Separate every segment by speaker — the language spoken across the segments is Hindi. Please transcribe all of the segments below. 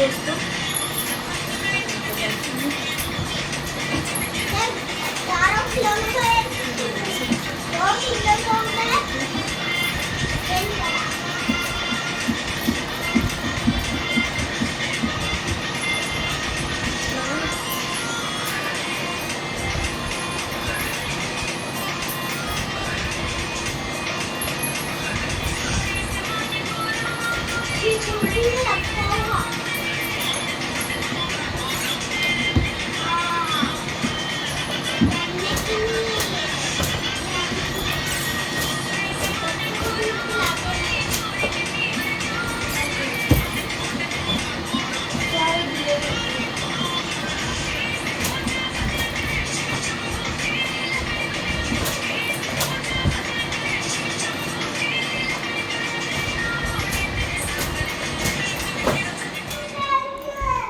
Speaker 1: दोस्तों।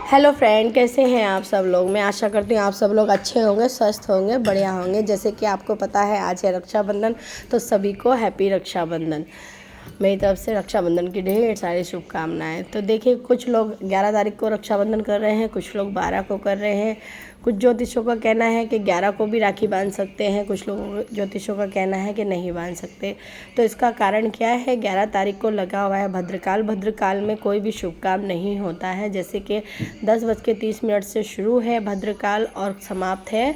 Speaker 1: हेलो फ्रेंड, कैसे हैं आप सब लोग। मैं आशा करती हूँ आप सब लोग अच्छे होंगे, स्वस्थ होंगे, बढ़िया होंगे। जैसे कि आपको पता है आज है रक्षाबंधन, तो सभी को हैप्पी रक्षाबंधन। मेरी तरफ से रक्षाबंधन की ढेर सारी शुभकामनाएं। तो देखिए, कुछ लोग 11 तारीख को रक्षाबंधन कर रहे हैं, कुछ लोग 12 को कर रहे हैं। कुछ ज्योतिषों का कहना है कि 11 को भी राखी बांध सकते हैं, कुछ लोग ज्योतिषों का कहना है कि नहीं बांध सकते। तो इसका कारण क्या है? 11 तारीख को लगा हुआ है भद्रकाल। भद्रकाल में कोई भी शुभ काम नहीं होता है। जैसे कि 10:30 से शुरू है भद्रकाल और समाप्त है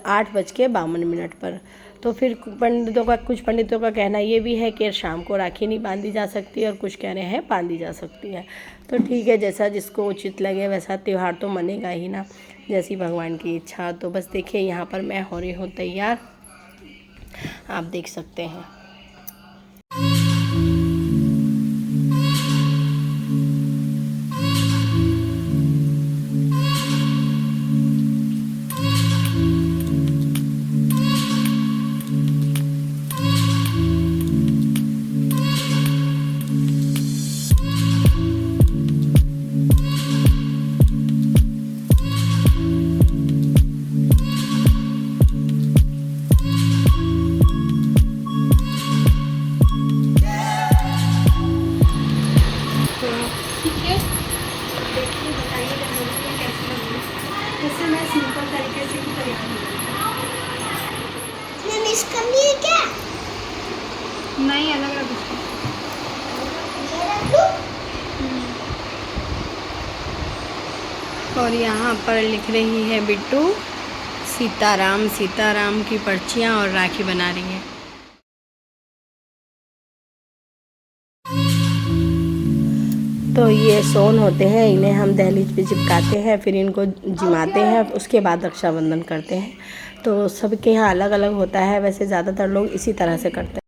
Speaker 1: 8:52 पर। तो फिर कुछ पंडितों का कहना ये भी है कि शाम को राखी नहीं बांधी जा सकती, और कुछ कह रहे हैं बांधी जा सकती है। तो ठीक है, जैसा जिसको उचित लगे वैसा त्यौहार तो मनेगा ही ना, जैसी भगवान की इच्छा। तो बस देखिए, यहाँ पर मैं हो रही हूँ तैयार, आप देख सकते हैं। जैसे मैं सिंपल तरीके से ही तैयार हूँ। मिस करनी है क्या? नहीं, अलग रख दो। और यहाँ पर लिख रही है बिट्टू सीताराम सीताराम की पर्चियाँ और राखी बना रही है। तो ये सोन होते हैं, इन्हें हम दहलीज पे चिपकाते हैं, फिर इनको जिमाते हैं, उसके बाद रक्षाबंधन करते हैं। तो सबके यहाँ अलग अलग होता है, वैसे ज़्यादातर लोग इसी तरह से करते हैं।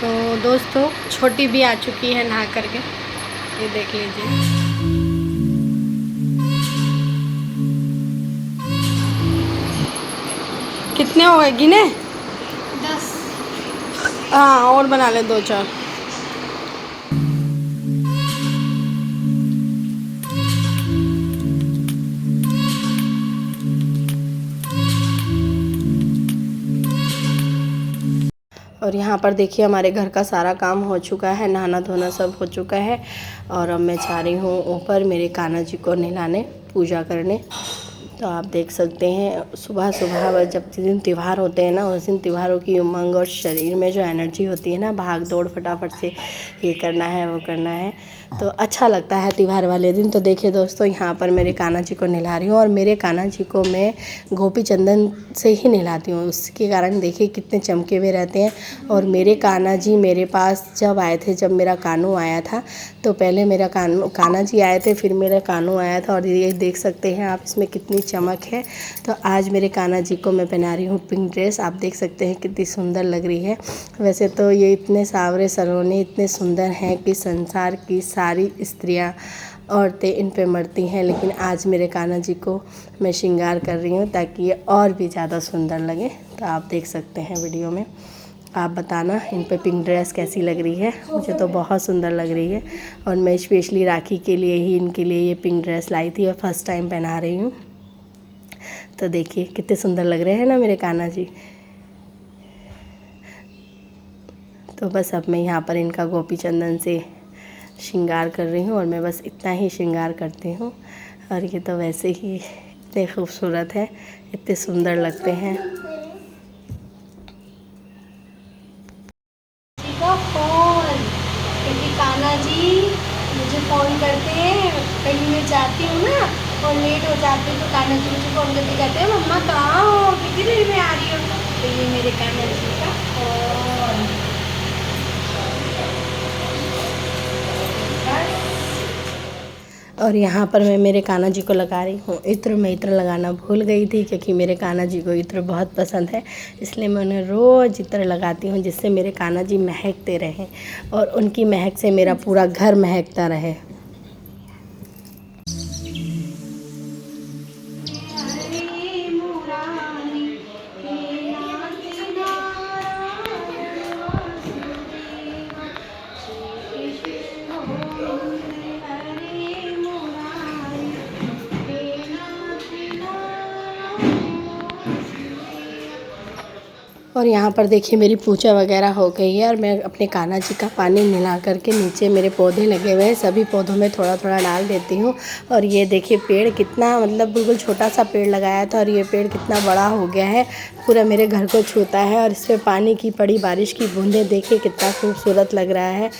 Speaker 1: तो दोस्तों, छोटी भी आ चुकी है नहा करके, ये देख लीजिए। कितने हो गए गिने? 10। हाँ, और बना ले 2-4। और यहाँ पर देखिए, हमारे घर का सारा काम हो चुका है, नहाना धोना सब हो चुका है। और अब मैं जा रही हूँ ऊपर मेरे कान्हा जी को नहलाने, पूजा करने। तो आप देख सकते हैं, सुबह सुबह जब दिन त्यौहार होते हैं ना, उस दिन त्योहारों की उमंग और शरीर में जो एनर्जी होती है ना, भाग दौड़ फटाफट से ये करना है वो करना है, तो अच्छा लगता है त्यौहार वाले दिन। तो देखिए दोस्तों, यहाँ पर मेरे कान्हा जी को नहला रही हूँ, और मेरे कान्हा जी को मैं गोपी चंदन से ही नहलाती हूँ। उसके कारण देखिए कितने चमके हुए रहते हैं। और मेरे कान्हा जी मेरे पास जब आए थे, जब मेरा कानू आया था, तो पहले मेरा कान्हा जी आए थे, फिर मेरा कानू आया था। और ये देख सकते हैं आप, इसमें कितनी चमक है। तो आज मेरे कान्हा जी को मैं पहना रही हूँ पिंक ड्रेस, आप देख सकते हैं कितनी सुंदर लग रही है। वैसे तो ये इतने सावरे सलोने, इतने सुंदर हैं कि संसार की सारी स्त्रियाँ औरतें इन पे मरती हैं, लेकिन आज मेरे कान्हा जी को मैं श्रृंगार कर रही हूँ ताकि ये और भी ज़्यादा सुंदर लगे। तो आप देख सकते हैं वीडियो में, आप बताना इन पे पिंक ड्रेस कैसी लग रही है। मुझे तो बहुत सुंदर लग रही है, और मैं स्पेशली राखी के लिए ही इनके लिए ये पिंक ड्रेस लाई थी, और फर्स्ट टाइम पहना रही हूँ। तो देखिए कितने सुंदर लग रहे हैं ना मेरे कान्हा जी। तो बस अब मैं यहाँ पर इनका गोपी चंदन से श्रृंगार कर रही हूँ और मैं बस इतना ही श्रृंगार करती हूँ। और ये तो वैसे ही इतने खूबसूरत है, इतने सुंदर लगते हैं। फ़ोन, क्योंकि कान्हा जी मुझे फ़ोन करते हैं, कहीं मैं जाती हूँ ना और लेट हो जाती हूँ तो कान्हा जी मुझे फ़ोन करके कहते हैं मम्मा कहाँ हो, कितनी देर में आ रही हो। तो ये मेरे कान्हा जी का फ़ोन। और यहाँ पर मैं मेरे कान्हा जी को लगा रही हूँ इत्र। मैं इत्र लगाना भूल गई थी क्योंकि मेरे कान्हा जी को इत्र बहुत पसंद है, इसलिए मैं उन्हें रोज़ इत्र लगाती हूँ जिससे मेरे कान्हा जी महकते रहें और उनकी महक से मेरा पूरा घर महकता रहे। और यहाँ पर देखिए मेरी पूजा वगैरह हो गई है और मैं अपने कान्हा जी का पानी मिला करके नीचे मेरे पौधे लगे हुए हैं, सभी पौधों में थोड़ा थोड़ा डाल देती हूँ। और ये देखिए पेड़ कितना, मतलब बिल्कुल छोटा सा पेड़ लगाया था और ये पेड़ कितना बड़ा हो गया है, पूरा मेरे घर को छूता है। और इस पर पानी की पड़ी बारिश की बूंदें देखिए कितना खूबसूरत लग रहा है।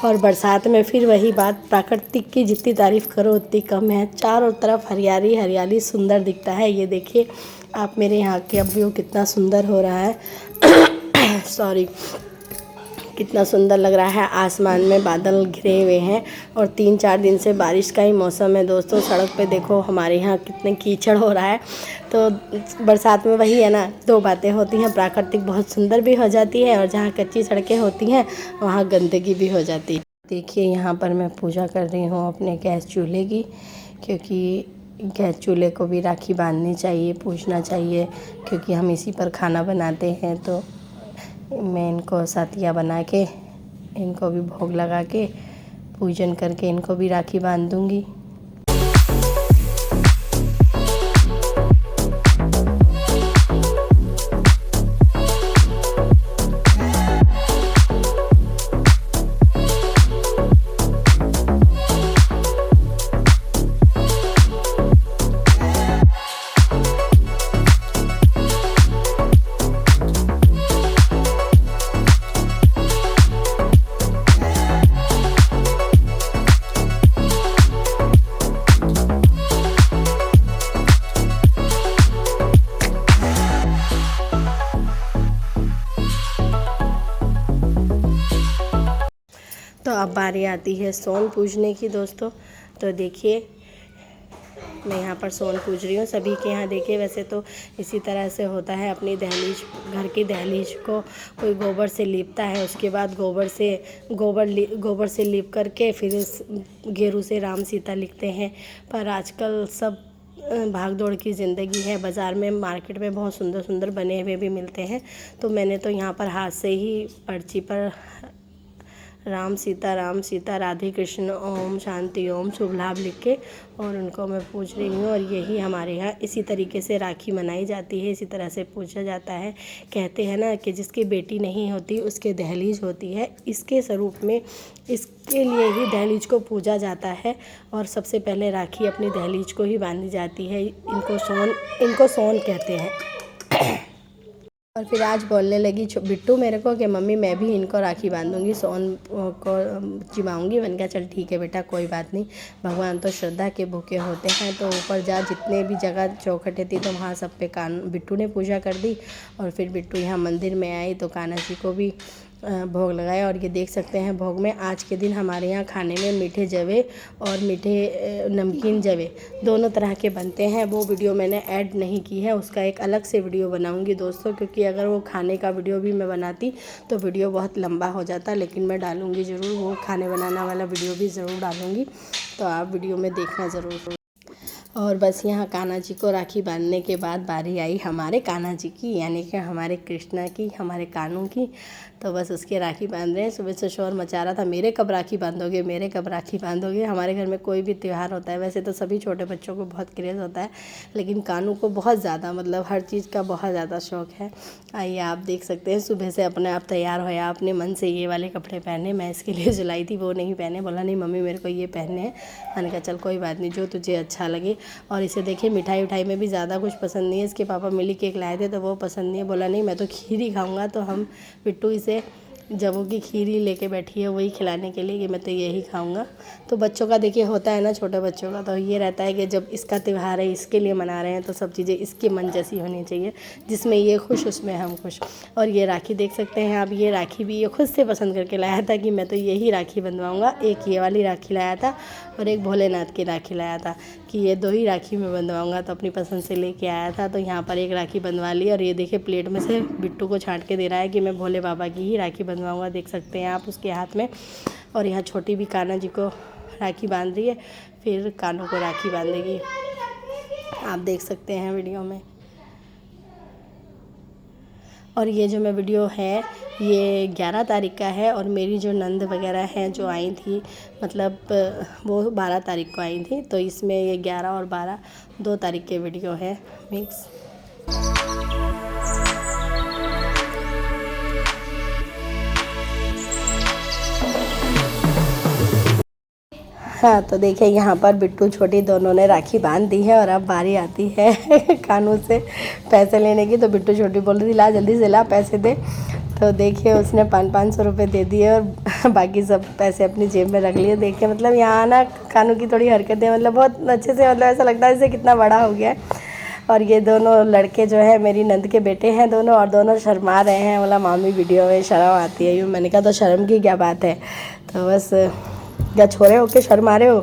Speaker 1: और बरसात में फिर वही बात, प्राकृतिक की जितनी तारीफ़ करो उतनी कम है। चारों तरफ हरियाली हरियाली सुंदर दिखता है। ये देखिए आप मेरे यहाँ के अब व्यू कितना सुंदर हो रहा है सॉरी, कितना सुंदर लग रहा है। आसमान में बादल घिरे हुए हैं और 3-4 दिन से बारिश का ही मौसम है दोस्तों। सड़क पे देखो हमारे यहाँ कितने कीचड़ हो रहा है। तो बरसात में वही है ना, दो बातें होती हैं, प्राकृतिक बहुत सुंदर भी हो जाती है और जहाँ कच्ची सड़कें होती हैं वहाँ गंदगी भी हो जाती है। देखिए यहाँ पर मैं पूजा कर रही हूँ अपने गैस चूल्हे की, क्योंकि गैस चूल्हे को भी राखी बांधनी चाहिए, पूजना चाहिए, क्योंकि हम इसी पर खाना बनाते हैं। तो मैं इनको सातिया बना के, इनको भी भोग लगा के, पूजन करके इनको भी राखी बांध दूँगी। तो अब बारी आती है सोन पूजने की दोस्तों। तो देखिए मैं यहाँ पर सोन पूज रही हूँ। सभी के यहाँ देखिए वैसे तो इसी तरह से होता है, अपनी दहलीज, घर की दहलीज को कोई गोबर से लीपता है, उसके बाद गोबर से लीप करके फिर गेरू से राम सीता लिखते हैं। पर आजकल सब भाग दौड़ की ज़िंदगी है, बाज़ार में मार्केट में बहुत सुंदर सुंदर बने हुए भी मिलते हैं। तो मैंने तो यहाँ पर हाथ से ही पर्ची पर राम सीता राधे कृष्ण ओम शांति ओम शुभ लाभ लिख के और उनको मैं पूज रही हूँ। और यही हमारे यहाँ इसी तरीके से राखी मनाई जाती है, इसी तरह से पूछा जाता है। कहते हैं ना कि जिसकी बेटी नहीं होती उसके दहलीज होती है, इसके स्वरूप में इसके लिए ही दहलीज को पूजा जाता है। और सबसे पहले राखी अपनी दहलीज को ही बांधी जाती है। इनको सोन कहते हैं। और फिर आज बोलने लगी बिट्टू मेरे को कि मम्मी मैं भी इनको राखी बांधूंगी, सोन को चिबाऊंगी। मैंने कहा चल ठीक है बेटा, कोई बात नहीं, भगवान तो श्रद्धा के भूखे होते हैं। तो ऊपर जा, जितने भी जगह चौखटें थी तो वहाँ सब पे बिट्टू ने पूजा कर दी। और फिर बिट्टू यहाँ मंदिर में आई तो कान्हा जी को भी भोग लगाया। और ये देख सकते हैं भोग में आज के दिन हमारे यहाँ खाने में मीठे जवे और मीठे नमकीन जवे दोनों तरह के बनते हैं। वो वीडियो मैंने ऐड नहीं की है, उसका एक अलग से वीडियो बनाऊंगी दोस्तों, क्योंकि अगर वो खाने का वीडियो भी मैं बनाती तो वीडियो बहुत लंबा हो जाता। लेकिन मैं डालूँगी ज़रूर, वो खाने बनाना वाला वीडियो भी ज़रूर डालूँगी, तो आप वीडियो में देखना ज़रूर। और बस यहाँ कान्हा जी को राखी बांधने के बाद बारी आई हमारे कान्हा जी की, यानी कि हमारे कृष्णा की, हमारे कानू की। तो बस उसके राखी बांध रहे हैं। सुबह से शोर मचा रहा था, मेरे कब राखी बांधोगे, मेरे कब राखी बांधोगे। हमारे घर में कोई भी त्यौहार होता है, वैसे तो सभी छोटे बच्चों को बहुत क्रेज़ होता है, लेकिन कानू को बहुत ज़्यादा, मतलब हर चीज़ का बहुत ज़्यादा शौक़ है। आइए आप देख सकते हैं, सुबह से अपने आप तैयार होया, अपने मन से ये वाले कपड़े पहने। मैं इसके लिए सिलाई थी, वो नहीं पहने, बोला नहीं मम्मी मेरे को ये पहनने हैं। मैंने कहा चल कोई बात नहीं, जो तुझे अच्छा लगे। और इसे देखिए मिठाई उठाई में भी ज़्यादा कुछ पसंद नहीं है। इसके पापा मिल्क केक लाए थे तो वो पसंद नहीं है, बोला नहीं मैं तो खीर ही खाऊंगा। तो हम बिट्टू इसे जबों की खीर ही लेके बैठी है, वही खिलाने के लिए कि मैं तो यही खाऊंगा। तो बच्चों का देखिए होता है ना, छोटे बच्चों का तो ये रहता है कि जब इसका त्यौहार है, इसके लिए मना रहे हैं, तो सब चीज़ें इसके मन जैसी होनी चाहिए, जिसमें ये खुश उसमें हम खुश। और ये राखी देख सकते हैं आप, ये राखी भी ये खुद से पसंद करके लाया था कि मैं तो यही राखी बंधवाऊँगा। एक ये वाली राखी लाया था और एक भोलेनाथ की राखी लाया था कि ये दो ही राखी में बंधवाऊँगा, तो अपनी पसंद से लेके आया था। तो यहाँ पर एक राखी बंधवा ली और ये देखिए प्लेट में से बिट्टू को छांट के दे रहा है कि मैं भोले बाबा की ही राखी बंधवाऊँगा, देख सकते हैं आप उसके हाथ में। और यहाँ छोटी भी कान्हा जी को राखी बांध रही है, फिर कानू को राखी बांधेगी, आप देख सकते हैं वीडियो में। और ये जो मैं वीडियो है ये 11 तारीख का है, और मेरी जो नंद वगैरह हैं जो आई थी, मतलब वो 12 तारीख को आई थी, तो इसमें ये 11 और 12 2 तारीख के वीडियो है मिक्स। हाँ तो देखिए यहाँ पर बिट्टू छोटी दोनों ने राखी बांध दी है, और अब बारी आती है कानू से पैसे लेने की। तो बिट्टू छोटी बोल रही थी ला जल्दी से ला पैसे दे। तो देखिए उसने 500 रुपये दे दिए और बाकी सब पैसे अपनी जेब में रख लिए। देखिए मतलब यहाँ ना कानू की थोड़ी हरकतें मतलब बहुत अच्छे से, मतलब ऐसा लगता है जैसे कितना बड़ा हो गया है। और ये दोनों लड़के जो है मेरी नंद के बेटे हैं दोनों, और दोनों शर्मा रहे हैं, बोला मामी वीडियो में शर्म आती है यूँ। मैंने कहा तो शर्म की क्या बात है, तो बस क्या छोरे हो के शर्मा रहे हो।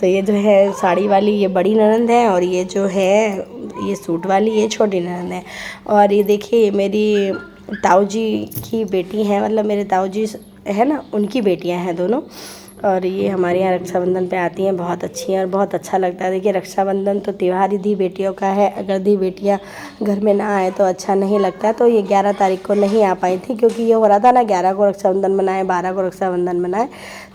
Speaker 1: तो ये जो है साड़ी वाली ये बड़ी ननंद है, और ये जो है ये सूट वाली ये छोटी ननंद है। और ये देखिए मेरी ताऊ जी की बेटी हैं, मतलब मेरे ताऊ जी है ना, उनकी बेटियां हैं दोनों। और ये हमारे यहाँ रक्षाबंधन पे आती हैं, बहुत अच्छी हैं और बहुत अच्छा लगता है। देखिए रक्षाबंधन तो त्यौहार ही धी बेटियों का है, अगर धी बेटियाँ घर में ना आए तो अच्छा नहीं लगता। तो ये 11 तारीख को नहीं आ पाई थी, क्योंकि ये हो रहा था ना 11 को रक्षाबंधन मनाएं, 12 को रक्षाबंधन मनाएं।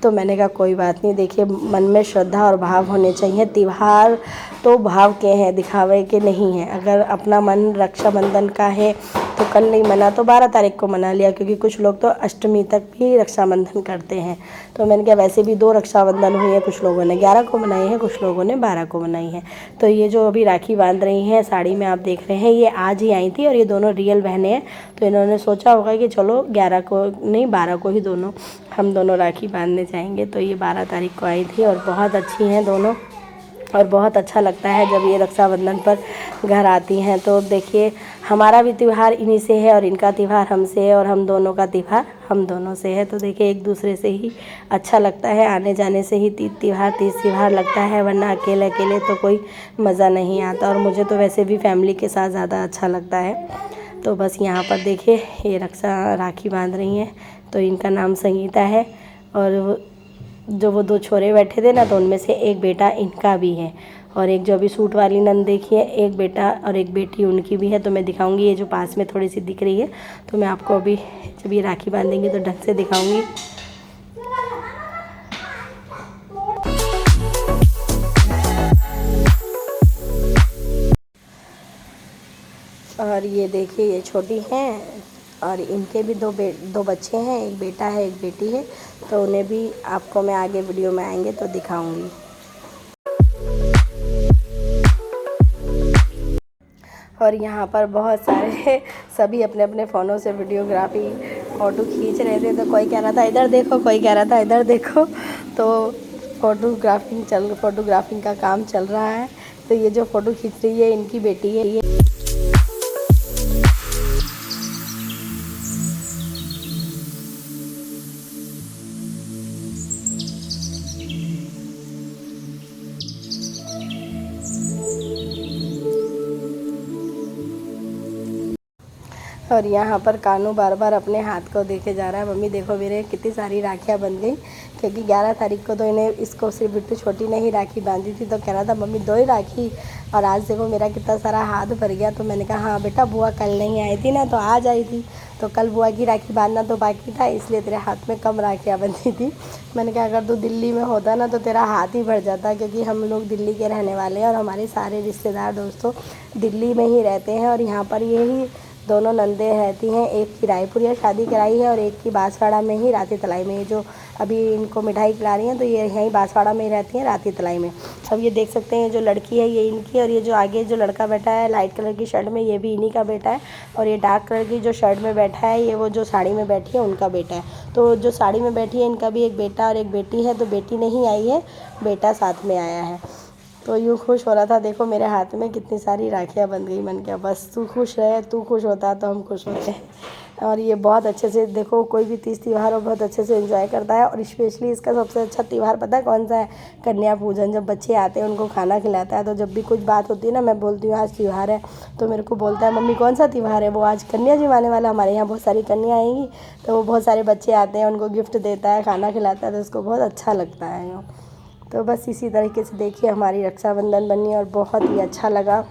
Speaker 1: तो मैंने कहा कोई बात नहीं, देखिए मन में श्रद्धा और भाव होने चाहिए। त्यौहार तो भाव के हैं, दिखावे के नहीं हैं। अगर अपना मन रक्षाबंधन का है तो कल नहीं मना तो 12 तारीख को मना लिया, क्योंकि कुछ लोग तो अष्टमी तक भी रक्षाबंधन करते हैं। तो मैंने कहा वैसे भी 2 रक्षाबंधन हुई है, कुछ लोगों ने 11 को मनाई है, कुछ लोगों ने 12 को मनाई है। तो ये जो अभी राखी बांध रही हैं साड़ी में आप देख रहे हैं, ये आज ही आई थी, और ये दोनों रियल बहनें हैं। तो इन्होंने सोचा होगा कि चलो 11 को नहीं 12 को ही हम दोनों राखी बांधने जाएंगे। तो ये 12 तारीख को आई थी, और बहुत अच्छी हैं दोनों, और बहुत अच्छा लगता है जब ये रक्षाबंधन पर घर आती हैं। तो देखिए हमारा भी त्यौहार इन्हीं से है, और इनका त्यौहार हमसे है, और हम दोनों का त्यौहार हम दोनों से है। तो देखिए एक दूसरे से ही अच्छा लगता है, आने जाने से ही तीज त्यौहार लगता है, वरना अकेले अकेले तो कोई मज़ा नहीं आता। और मुझे तो वैसे भी फैमिली के साथ ज़्यादा अच्छा लगता है। तो बस यहाँ पर देखिए ये राखी बांध रही हैं, तो इनका नाम संगीता है। और जो वो 2 छोरे बैठे थे ना, तो उनमें से एक बेटा इनका भी है, और एक जो अभी सूट वाली नंद देखी है, एक बेटा और एक बेटी उनकी भी है। तो मैं दिखाऊंगी, ये जो पास में थोड़ी सी दिख रही है, तो मैं आपको अभी जब ये राखी बांधेंगी तो ढंग से दिखाऊंगी। और ये देखिए ये छोटी हैं, और इनके भी दो बच्चे हैं, एक बेटा है एक बेटी है। तो उन्हें भी आपको मैं आगे वीडियो में आएंगे तो दिखाऊंगी। और यहाँ पर बहुत सारे सभी अपने अपने फ़ोनों से वीडियोग्राफी फ़ोटो खींच रहे थे। तो कोई कह रहा था इधर देखो, कोई कह रहा था इधर देखो। तो फ़ोटोग्राफिंग का काम चल रहा है। तो ये जो फ़ोटो खींच रही है इनकी बेटी है। ये और यहाँ पर कानू बार बार अपने हाथ को देखे जा रहा है, मम्मी देखो मेरे कितनी सारी राखियाँ बन गई। क्योंकि 11 तारीख को तो इन्हें इसको सिर्फ बिट्टू छोटी ने ही राखी बांधी थी, तो कह रहा था मम्मी 2 ही राखी। और आज देखो मेरा कितना सारा हाथ भर गया। तो मैंने कहा हाँ बेटा, बुआ कल नहीं आई थी ना, तो आज आई थी, तो कल बुआ की राखी बांधना तो बाकी था, इसलिए तेरे हाथ में कम राखियाँ बंधी थी। मैंने कहा अगर तू दिल्ली में होता ना तो तेरा हाथ ही भर जाता, क्योंकि हम लोग दिल्ली के रहने वाले हैं और हमारे सारे रिश्तेदार दोस्तों दिल्ली में ही रहते हैं। और यहाँ पर यही दोनों नंदे रहती हैं, एक की रायपुर शादी कराई है और एक की बांसवाड़ा में ही राती तलाई में। ये जो अभी इनको मिठाई खिला रही हैं तो ये यहीं बांसवाड़ा में ही रहती हैं, राती तलाई में। अब ये देख सकते हैं जो लड़की है ये इनकी, और ये जो आगे जो लड़का बैठा है लाइट कलर की शर्ट में, ये भी इन्हीं का बेटा है। और ये डार्क कलर की जो शर्ट में बैठा है, ये वो जो साड़ी में बैठी है उनका बेटा है। तो जो साड़ी में बैठी है इनका भी एक बेटा और एक बेटी है। तो बेटी नहीं आई है, बेटा साथ में आया है। तो यूँ खुश हो रहा था, देखो मेरे हाथ में कितनी सारी राखियाँ बन गई। मन क्या बस तू खुश रहे, तू खुश होता तो हम खुश होते हैं। और ये बहुत अच्छे से, देखो कोई भी तीज त्यौहार हो बहुत अच्छे से एंजॉय करता है। और स्पेशली इसका सबसे अच्छा त्यौहार पता है कौन सा है? कन्या पूजन। जब बच्चे आते हैं उनको खाना खिलाता है, तो जब भी कुछ बात होती है ना, मैं बोलती हूँ आज त्यौहार है, तो मेरे को बोलता है मम्मी कौन सा त्यौहार है? वो आज कन्या जी आने वाला, हमारे यहाँ बहुत सारी कन्या आएंगी, तो वो बहुत सारे बच्चे आते हैं, उनको गिफ्ट देता है, खाना खिलाता है, तो उसको बहुत अच्छा लगता है। तो बस इसी तरीके से देखिए हमारी रक्षाबंधन बनी और बहुत ही अच्छा लगा।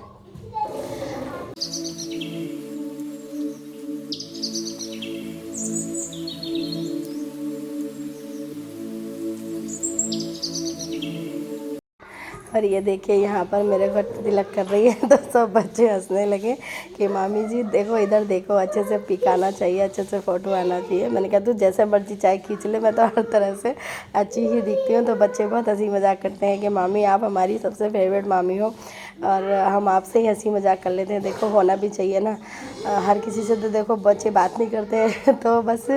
Speaker 1: और ये देखिए यहाँ पर मेरे को तिलक कर रही है, तो सब बच्चे हंसने लगे कि मामी जी देखो इधर देखो, अच्छे से पिक आना चाहिए, अच्छे से फ़ोटो आना चाहिए। मैंने कहा तू जैसे मर्जी चाहे खींच ले, मैं तो हर तरह से अच्छी ही दिखती हूँ। तो बच्चे बहुत हंसी मजाक करते हैं कि मामी आप हमारी सबसे फेवरेट मामी हो, और हम आपसे ही हंसी मजाक कर लेते हैं। देखो होना भी चाहिए ना, हर किसी से तो देखो बच्चे बात नहीं करते तो बस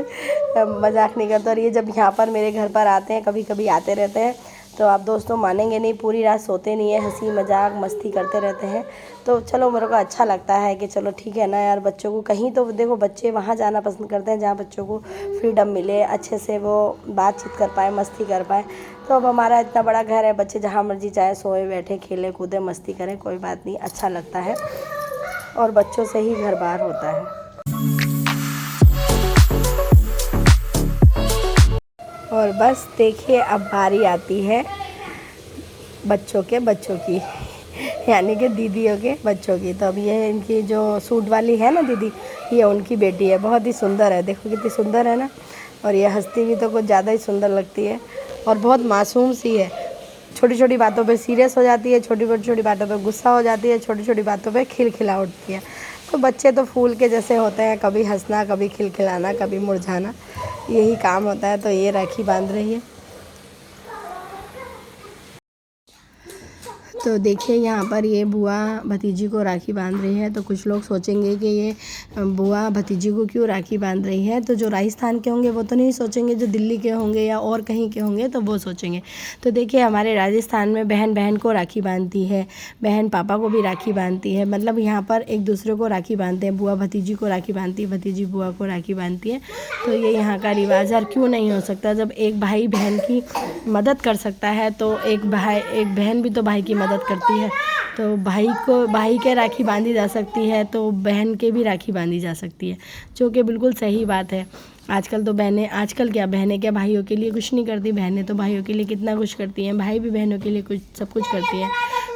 Speaker 1: मजाक नहीं करते। और ये जब यहाँ पर मेरे घर पर आते हैं, कभी कभी आते रहते हैं, तो आप दोस्तों मानेंगे नहीं, पूरी रात सोते नहीं है, हंसी मजाक मस्ती करते रहते हैं। तो चलो मेरे को अच्छा लगता है कि चलो ठीक है ना यार, बच्चों को कहीं तो देखो बच्चे वहाँ जाना पसंद करते हैं जहाँ बच्चों को फ्रीडम मिले, अच्छे से वो बातचीत कर पाए, मस्ती कर पाए। तो अब हमारा इतना बड़ा घर है, बच्चे जहाँ मर्जी चाहे सोए बैठे, खेले कूदे, मस्ती करें, कोई बात नहीं, अच्छा लगता है। और बच्चों से ही घर बार होता है। और बस देखिए अब बारी आती है बच्चों की यानी कि दीदियों के बच्चों की। तो अब ये इनकी जो सूट वाली है ना दीदी, ये उनकी बेटी है, बहुत ही सुंदर है, देखो कितनी सुंदर है ना। और ये हंसती भी तो कुछ ज़्यादा ही सुंदर लगती है, और बहुत मासूम सी है। छोटी छोटी बातों पे सीरियस हो जाती है, छोटी छोटी बातों पे गुस्सा हो जाती है, छोटी छोटी बातों पे खिलखिला उठती है। तो बच्चे तो फूल के जैसे होते हैं, कभी हंसना, कभी खिलखिलाना, कभी मुरझाना, यही काम होता है। तो ये राखी बांध रही है। तो देखिए यहाँ पर ये बुआ भतीजी को राखी बांध रही है। तो कुछ लोग सोचेंगे कि ये बुआ भतीजी को क्यों राखी बांध रही है। तो जो राजस्थान के होंगे वो तो नहीं सोचेंगे, जो दिल्ली के होंगे या और कहीं के होंगे तो वो सोचेंगे। तो देखिए हमारे राजस्थान में बहन बहन को राखी बांधती है, बहन पापा को भी राखी बांधती है, मतलब यहाँ पर एक दूसरे को राखी बांधते हैं। बुआ भतीजी को राखी बांधती है, भतीजी बुआ को राखी बांधती है। तो ये यहाँ का रिवाज है। और क्यों नहीं हो सकता, जब एक भाई बहन की मदद कर सकता है तो एक बहन भी तो भाई की मदद करती है। तो भाई के राखी बांधी जा सकती है तो बहन के भी राखी बांधी जा सकती है, जो कि बिल्कुल सही बात है। आजकल तो बहनें क्या भाइयों के लिए कुछ नहीं करती, बहनें तो भाइयों के लिए कितना कुछ करती हैं, भाई भी बहनों के लिए सब कुछ करती हैं।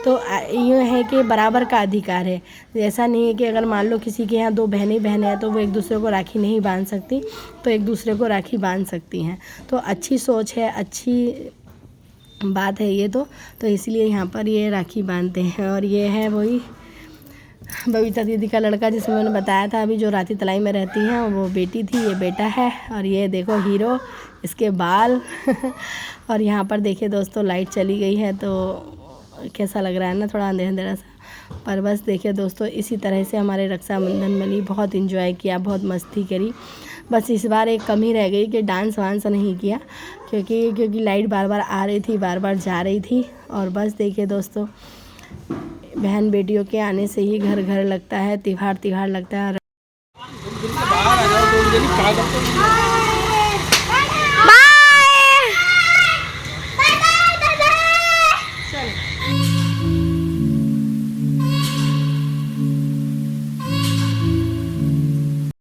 Speaker 1: तो यूँ है कि बराबर का अधिकार है। ऐसा नहीं है कि अगर मान लो किसी के यहाँ 2 बहनें हैं तो वो एक दूसरे को राखी नहीं बांध सकती, तो एक दूसरे को राखी बांध सकती हैं। तो अच्छी सोच है, अच्छी बात है ये तो इसलिए यहाँ पर ये राखी बांधते हैं। और ये है वही बबीता दीदी का लड़का जिसमें मैंने बताया था अभी, जो राती तलाई में रहती है, वो बेटी थी, ये बेटा है। और ये देखो हीरो, इसके बाल और यहाँ पर देखिए दोस्तों लाइट चली गई है, तो कैसा लग रहा है ना, थोड़ा अंधेरा अंधेरा सा। पर बस देखिए दोस्तों इसी तरह से हमारे रक्षाबंधन बनी, बहुत इंजॉय किया, बहुत मस्ती करी। बस इस बार एक कमी रह गई कि डांस वांस नहीं किया, क्योंकि लाइट बार बार आ रही थी, बार बार जा रही थी। और बस देखिए दोस्तों, बहन बेटियों के आने से ही घर घर लगता है, त्योहार लगता है।